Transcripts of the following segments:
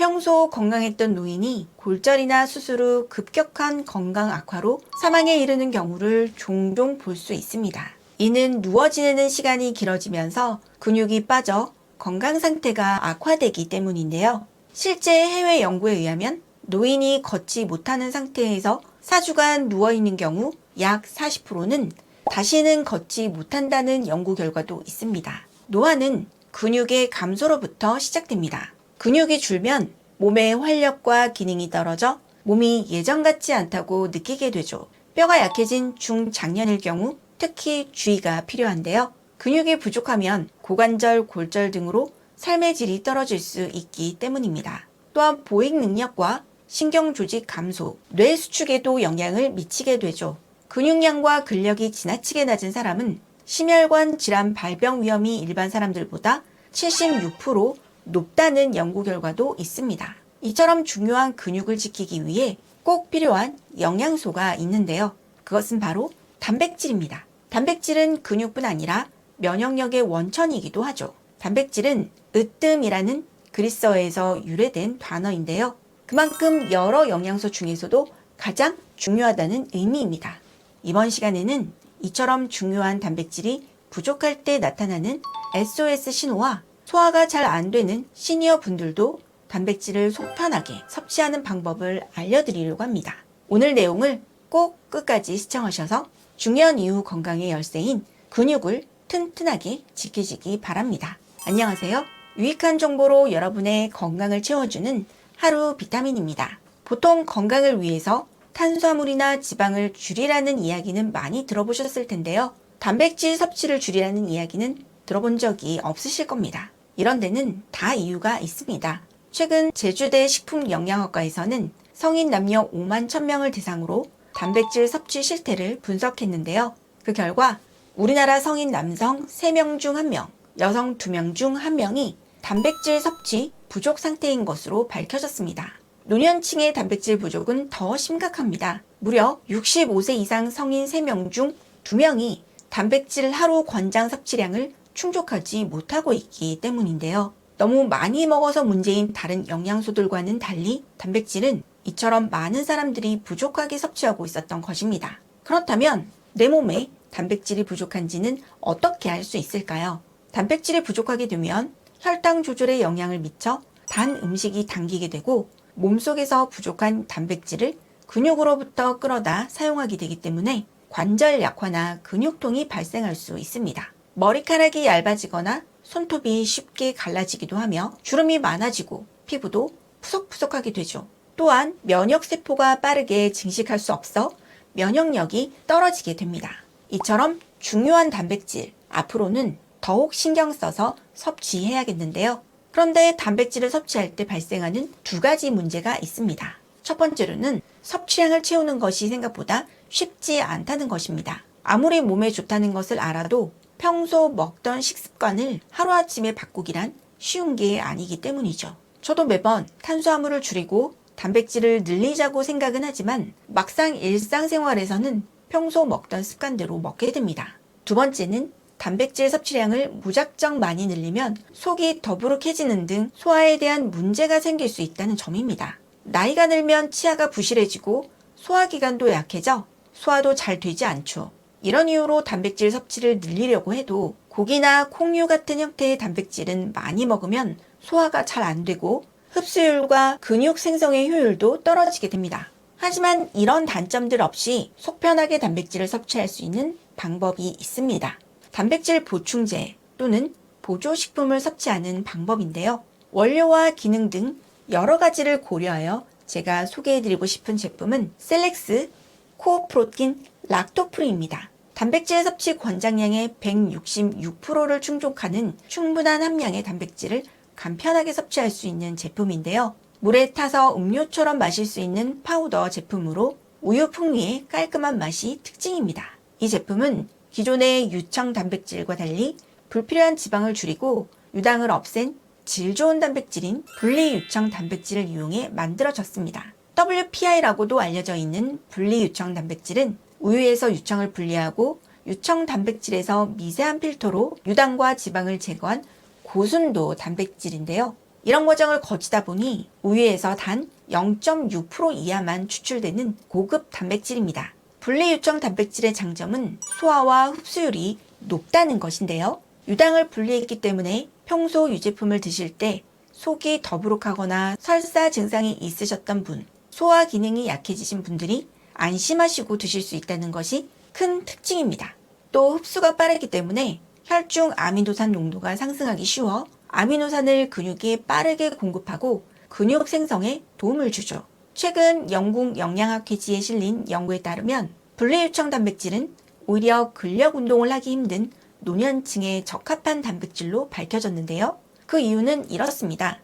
평소 건강했던 노인이 골절이나 수술 후 급격한 건강 악화로 사망에 이르는 경우를 종종 볼 수 있습니다. 이는 누워 지내는 시간이 길어지면서 근육이 빠져 건강 상태가 악화되기 때문인데요. 실제 해외 연구에 의하면 노인이 걷지 못하는 상태에서 4주간 누워있는 경우 약 40%는 다시는 걷지 못한다는 연구 결과도 있습니다. 노화는 근육의 감소로부터 시작됩니다. 근육이 줄면 몸의 활력과 기능이 떨어져 몸이 예전 같지 않다고 느끼게 되죠. 뼈가 약해진 중장년일 경우 특히 주의가 필요한데요. 근육이 부족하면 고관절, 골절 등으로 삶의 질이 떨어질 수 있기 때문입니다. 또한 보행 능력과 신경 조직 감소, 뇌 수축에도 영향을 미치게 되죠. 근육량과 근력이 지나치게 낮은 사람은 심혈관 질환 발병 위험이 일반 사람들보다 76% 높다는 연구 결과도 있습니다. 이처럼 중요한 근육을 지키기 위해 꼭 필요한 영양소가 있는데요. 그것은 바로 단백질입니다. 단백질은 근육뿐 아니라 면역력의 원천이기도 하죠. 단백질은 으뜸이라는 그리스어에서 유래된 단어인데요. 그만큼 여러 영양소 중에서도 가장 중요하다는 의미입니다. 이번 시간에는 이처럼 중요한 단백질이 부족할 때 나타나는 SOS 신호와 소화가 잘 안 되는 시니어 분들도 단백질을 속 편하게 섭취하는 방법을 알려드리려고 합니다. 오늘 내용을 꼭 끝까지 시청하셔서 중년 이후 건강의 열쇠인 근육을 튼튼하게 지키시기 바랍니다. 안녕하세요. 유익한 정보로 여러분의 건강을 채워주는 하루 비타민입니다. 보통 건강을 위해서 탄수화물이나 지방을 줄이라는 이야기는 많이 들어보셨을 텐데요. 단백질 섭취를 줄이라는 이야기는 들어본 적이 없으실 겁니다. 이런 데는 다 이유가 있습니다. 최근 제주대 식품영양학과에서는 성인 남녀 5만 1000명을 대상으로 단백질 섭취 실태를 분석했는데요. 그 결과 우리나라 성인 남성 3명 중 1명, 여성 2명 중 1명이 단백질 섭취 부족 상태인 것으로 밝혀졌습니다. 노년층의 단백질 부족은 더 심각합니다. 무려 65세 이상 성인 3명 중 2명이 단백질 하루 권장 섭취량을 충족하지 못하고 있기 때문인데요. 너무 많이 먹어서 문제인 다른 영양소들과는 달리 단백질은 이처럼 많은 사람들이 부족하게 섭취하고 있었던 것입니다. 그렇다면 내 몸에 단백질이 부족한지는 어떻게 알 수 있을까요? 단백질이 부족하게 되면 혈당 조절에 영향을 미쳐 단 음식이 당기게 되고 몸속에서 부족한 단백질을 근육으로부터 끌어다 사용하게 되기 때문에 관절 약화나 근육통이 발생할 수 있습니다. 머리카락이 얇아지거나 손톱이 쉽게 갈라지기도 하며 주름이 많아지고 피부도 푸석푸석하게 되죠. 또한 면역세포가 빠르게 증식할 수 없어 면역력이 떨어지게 됩니다. 이처럼 중요한 단백질, 앞으로는 더욱 신경 써서 섭취해야겠는데요. 그런데 단백질을 섭취할 때 발생하는 2가지 문제가 있습니다. 첫 번째로는 섭취량을 채우는 것이 생각보다 쉽지 않다는 것입니다. 아무리 몸에 좋다는 것을 알아도 평소 먹던 식습관을 하루아침에 바꾸기란 쉬운 게 아니기 때문이죠. 저도 매번 탄수화물을 줄이고 단백질을 늘리자고 생각은 하지만 막상 일상생활에서는 평소 먹던 습관대로 먹게 됩니다. 두 번째는 단백질 섭취량을 무작정 많이 늘리면 속이 더부룩해지는 등 소화에 대한 문제가 생길 수 있다는 점입니다. 나이가 들면 치아가 부실해지고 소화기관도 약해져 소화도 잘 되지 않죠. 이런 이유로 단백질 섭취를 늘리려고 해도 고기나 콩류 같은 형태의 단백질은 많이 먹으면 소화가 잘 안 되고 흡수율과 근육 생성의 효율도 떨어지게 됩니다. 하지만 이런 단점들 없이 속 편하게 단백질을 섭취할 수 있는 방법이 있습니다. 단백질 보충제 또는 보조식품을 섭취하는 방법인데요. 원료와 기능 등 여러 가지를 고려하여 제가 소개해드리고 싶은 제품은 셀렉스 코어프로틴 락토프리입니다. 단백질 섭취 권장량의 166%를 충족하는 충분한 함량의 단백질을 간편하게 섭취할 수 있는 제품인데요. 물에 타서 음료처럼 마실 수 있는 파우더 제품으로 우유 풍미의 깔끔한 맛이 특징입니다. 이 제품은 기존의 유청 단백질과 달리 불필요한 지방을 줄이고 유당을 없앤 질 좋은 단백질인 분리유청 단백질을 이용해 만들어졌습니다. WPI라고도 알려져 있는 분리유청 단백질은 우유에서 유청을 분리하고 유청 단백질에서 미세한 필터로 유당과 지방을 제거한 고순도 단백질인데요. 이런 과정을 거치다 보니 우유에서 단 0.6% 이하만 추출되는 고급 단백질입니다. 분리유청 단백질의 장점은 소화와 흡수율이 높다는 것인데요. 유당을 분리했기 때문에 평소 유제품을 드실 때 속이 더부룩하거나 설사 증상이 있으셨던 분, 소화 기능이 약해지신 분들이 안심하시고 드실 수 있다는 것이 큰 특징입니다. 또 흡수가 빠르기 때문에 혈중 아미노산 농도가 상승하기 쉬워 아미노산을 근육에 빠르게 공급하고 근육 생성에 도움을 주죠. 최근 영국 영양학회지에 실린 연구에 따르면 분리유청 단백질은 오히려 근력 운동을 하기 힘든 노년층에 적합한 단백질로 밝혀졌는데요. 그 이유는 이렇습니다.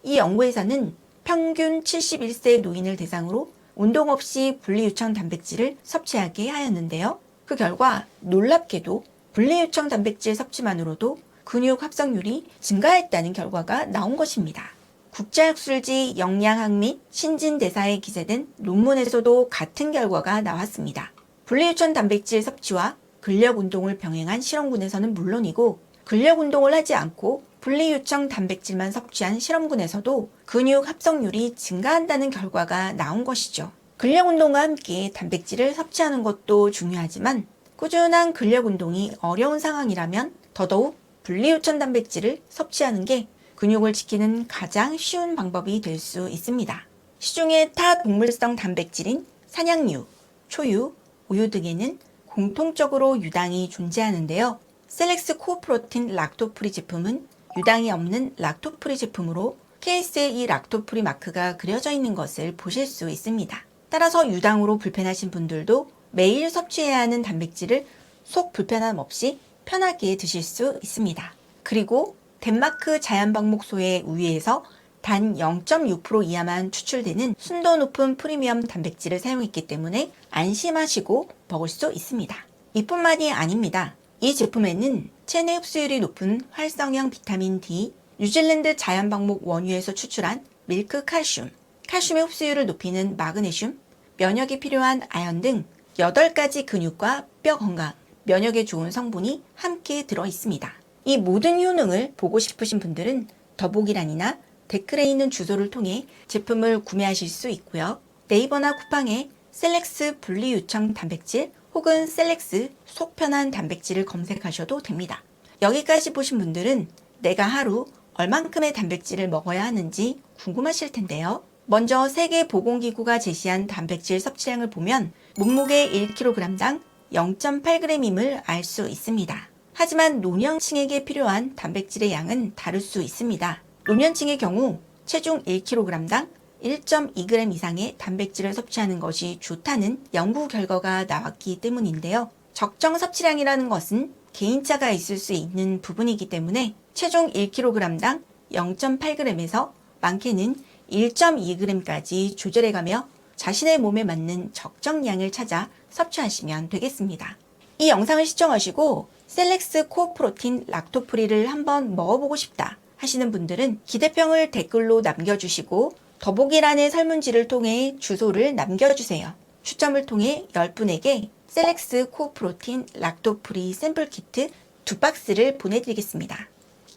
이 연구에서는 평균 71세 노인을 대상으로 운동 없이 분리유청 단백질을 섭취하게 하였는데요. 그 결과 놀랍게도 분리유청 단백질 섭취만으로도 근육 합성률이 증가했다는 결과가 나온 것입니다. 국제학술지 영양학 및 신진대사에 기재된 논문에서도 같은 결과가 나왔습니다. 분리유청 단백질 섭취와 근력 운동을 병행한 실험군에서는 물론이고 근력 운동을 하지 않고 분리유청 단백질만 섭취한 실험군에서도 근육 합성률이 증가한다는 결과가 나온 것이죠. 근력 운동과 함께 단백질을 섭취하는 것도 중요하지만 꾸준한 근력 운동이 어려운 상황이라면 더더욱 분리유청 단백질을 섭취하는 게 근육을 지키는 가장 쉬운 방법이 될 수 있습니다. 시중의 타 동물성 단백질인 산양유, 초유, 우유 등에는 공통적으로 유당이 존재하는데요. 셀렉스 코프로틴 락토프리 제품은 유당이 없는 락토프리 제품으로 케이스에 이 락토프리 마크가 그려져 있는 것을 보실 수 있습니다. 따라서 유당으로 불편하신 분들도 매일 섭취해야 하는 단백질을 속 불편함 없이 편하게 드실 수 있습니다. 그리고 덴마크 자연방목소의 우유에서 단 0.6% 이하만 추출되는 순도 높은 프리미엄 단백질을 사용했기 때문에 안심하시고 먹을 수 있습니다. 이뿐만이 아닙니다. 이 제품에는 체내 흡수율이 높은 활성형 비타민 D, 뉴질랜드 자연방목 원유에서 추출한 밀크 칼슘, 칼슘의 흡수율을 높이는 마그네슘, 면역에 필요한 아연 등 8가지 근육과 뼈 건강, 면역에 좋은 성분이 함께 들어 있습니다. 이 모든 효능을 보고 싶으신 분들은 더보기란이나 댓글에 있는 주소를 통해 제품을 구매하실 수 있고요. 네이버나 쿠팡에 셀렉스 분리유청 단백질 혹은 셀렉스 속 편한 단백질을 검색하셔도 됩니다. 여기까지 보신 분들은 내가 하루 얼만큼의 단백질을 먹어야 하는지 궁금하실 텐데요. 먼저 세계보건기구가 제시한 단백질 섭취량을 보면 몸무게 1kg당 0.8g임을 알 수 있습니다. 하지만 노년층에게 필요한 단백질의 양은 다를 수 있습니다. 노년층의 경우 체중 1kg당 1.2g 이상의 단백질을 섭취하는 것이 좋다는 연구 결과가 나왔기 때문인데요. 적정 섭취량이라는 것은 개인차가 있을 수 있는 부분이기 때문에 체중 1kg당 0.8g에서 많게는 1.2g까지 조절해가며 자신의 몸에 맞는 적정량을 찾아 섭취하시면 되겠습니다. 이 영상을 시청하시고 셀렉스 코프로틴 락토프리를 한번 먹어보고 싶다 하시는 분들은 기대평을 댓글로 남겨주시고 더보기란의 설문지를 통해 주소를 남겨주세요. 추첨을 통해 10분에게 셀렉스 코프로틴 락토프리 샘플 키트 2박스를 보내드리겠습니다.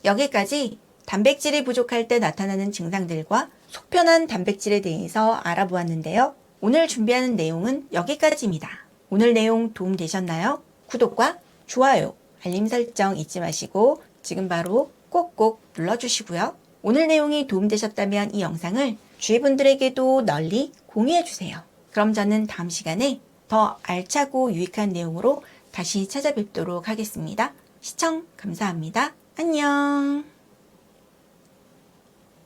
여기까지 단백질이 부족할 때 나타나는 증상들과 속편한 단백질에 대해서 알아보았는데요. 오늘 준비하는 내용은 여기까지입니다. 오늘 내용 도움되셨나요? 구독과 좋아요, 알림 설정 잊지 마시고 지금 바로 꼭꼭 눌러주시고요. 오늘 내용이 도움되셨다면 이 영상을 주위 분들에게도 널리 공유해주세요. 그럼 저는 다음 시간에 더 알차고 유익한 내용으로 다시 찾아뵙도록 하겠습니다. 시청 감사합니다. 안녕.